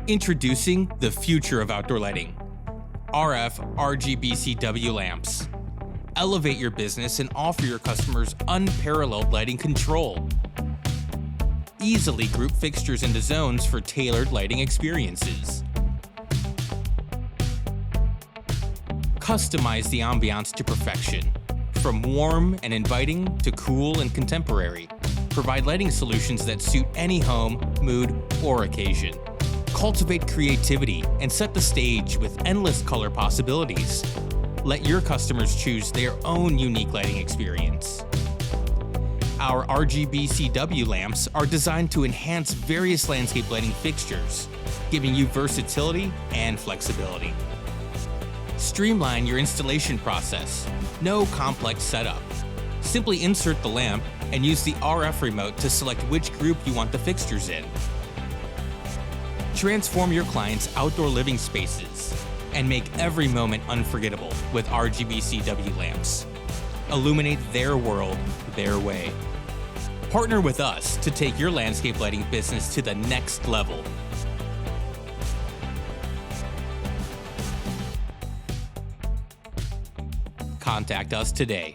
Introducing the future of outdoor lighting. RGBCW lamps. Elevate your business and offer your customers unparalleled lighting control. Easily group fixtures into zones for tailored lighting experiences. Customize the ambiance to perfection. From warm and inviting to cool and contemporary. Provide lighting solutions that suit any home, mood, or occasion. Cultivate creativity and set the stage with endless color possibilities. Let your customers choose their own unique lighting experience. Our RGBCW lamps are designed to enhance various landscape lighting fixtures, giving you versatility and flexibility. Streamline your installation process. No complex setup. Simply insert the lamp and use the RF remote to select which group you want the fixtures in. Transform your clients' outdoor living spaces and make every moment unforgettable with RGBCW lamps. Illuminate their world their way. Partner with us to take your landscape lighting business to the next level. Contact us today.